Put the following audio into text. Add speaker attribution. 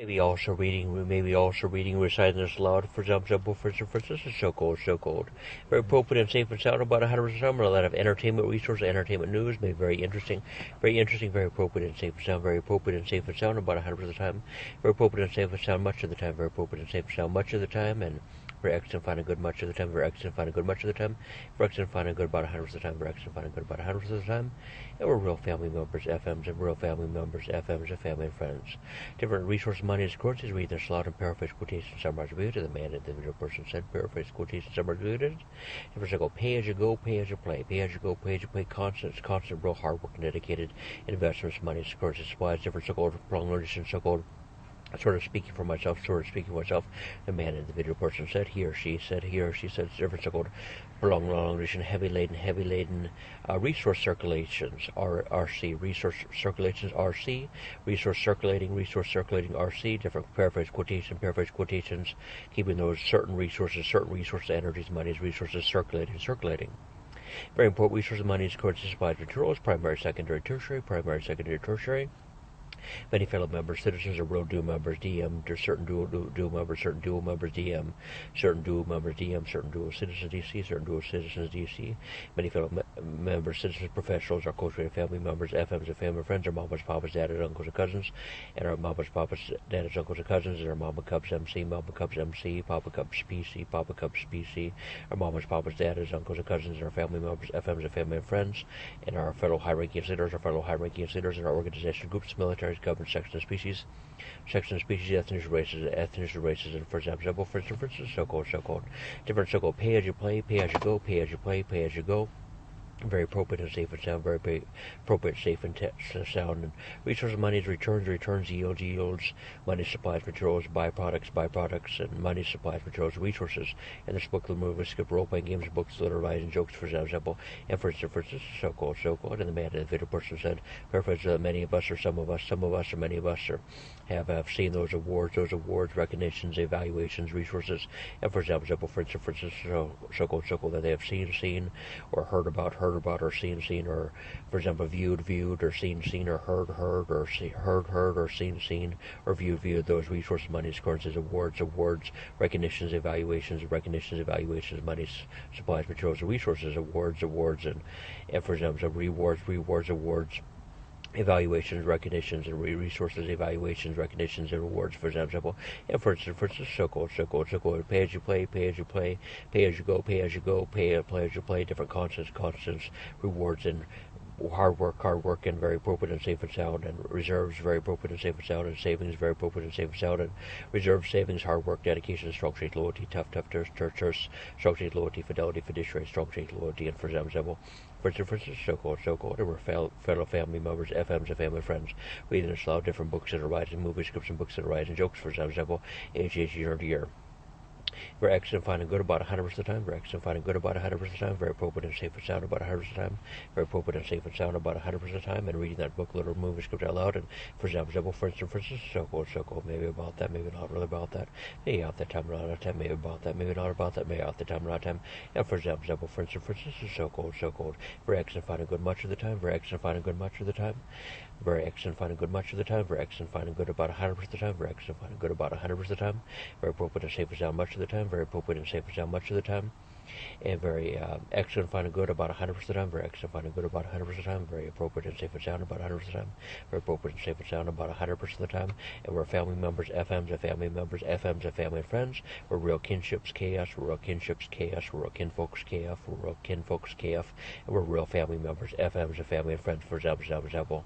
Speaker 1: maybe also reading, reciting this aloud. For example, for instance, is so cold, so cold. Very appropriate and safe and sound, about 100% time. A lot of entertainment resources, entertainment news, maybe very interesting, very appropriate and safe and sound, very appropriate and safe and sound, about 100% of the time. Very appropriate and safe and sound, much of the time. Very appropriate and safe and sound, much of the time, and very excellent, fine and good much of the time. Very excellent, fine and good much of the time. Very excellent, fine and good about 100% of the time. Very excellent, fine and good about 100% of the time. And we're real family members, FMs, and real family members, FMs, and family and friends. Different resource money and currencies, read their slot and paraphrase quotations, summarize reviewed, and the man, individual person said, paraphrase quotations, summarize reviewed. Different cycle, pay as you go, pay as you play, pay as you go, pay as you play, constant, real hard work and dedicated investments, money, currencies, supplies, different so-called prolongation, so-called sort of speaking for myself, the man, individual person said, he or she said, different so-called prolongation, heavy laden, resource circulations, RC, resource circulations, RC, resource circulating, RC, different paraphrase quotations, keeping those certain resources, energies, monies, resources circulating. Very important resources, monies, currency, supplies, materials, primary, secondary, tertiary. Many fellow members, citizens, or real dual members, DM, there's certain dual members, DM, certain dual members, DM, certain dual citizens, DC, certain dual citizens, DC. Many fellow members, citizens, professionals, our cultivated family members, FMs and family friends, our mamas, papas, dads, uncles, and cousins, and our mamas, papas, dads, uncles, and cousins, and our Mama Cubs MC, Papa Cubs PC, our mamas, papas, dads, uncles, and cousins, and our family members, FMs and family and friends, and our fellow high-ranking leaders, and our organization groups, military, government, sections, species, ethnic races, and for example, so-called, different so-called pay as you play, pay as you go, pay as you play, pay as you go. Very appropriate and safe and sound, very appropriate, safe and sound. And resources, monies, returns, yields, money, supplies, materials, byproducts, and money, supplies, materials, resources. And this book, the movie, skip role-playing games, books, literary joke, for example, and for instance, so-called, and the man, individual person said, paraphrase, many of us, or some of us, or many of us, have seen those awards, recognitions, evaluations, resources, and for example, for instance, so-called, that they have seen, or heard about, or seen, or for example, viewed, or seen, or heard, or seen, or viewed, those resources, monies, currencies, awards, recognitions, evaluations, monies, supplies, materials, resources, awards, and for example, rewards, evaluations, recognitions, and resources, evaluations, recognitions, and rewards, for example. And for instance, so-called, pay as you play, pay as you go, pay as you play, different constants, rewards, and hard work, and very appropriate and safe and sound, and reserves, very appropriate and safe and sound, and savings, very appropriate and safe and sound, and reserves, savings, hard work, dedication, strong faith, loyalty, tough, terse, strong faith, loyalty, fidelity, fiduciary, strong faith, loyalty, and for example, so-called, and we're fellow family members, FMs and family friends, reading a lot of different books that arise, and movie scripts and books that arise, and jokes, for example, year to year. Very excellent, fine and good about 100% of the time. Very excellent, fine and good about 100% of the time. Very appropriate and safe and sound about 100% of the time. Very appropriate and safe and sound about 100% of the time. And reading that book, little movie script out loud. And for example, for instance, so-called, maybe about that, maybe not really about that. Maybe out that time, not out of time. Maybe about that, maybe not about that. Maybe out the time, not out of time. And for example, for instance, so-called. Very excellent, fine and good much of the time. Very excellent, fine and good much of the time. Very excellent, fine and good much of the time. Very excellent, fine and good about 100% of the time. Very excellent, fine and good about 100% of the time. Very appropriate and safe and sound much of the time. Very appropriate and safe and sound much of the time. And very excellent, fine and good about 100% of the time. Very excellent, fine and good about 100% of the time. Very appropriate and safe and sound about 100% of the time. Very appropriate and safe and sound about 100% of the time. And we're family members, FMs and family members, FMs and family and friends. We're real kinships, chaos. We're real kinships, chaos. We're real kinfolks, KF. We're real kinfolks, KF. And we're real family members, FMs and family and friends, for example.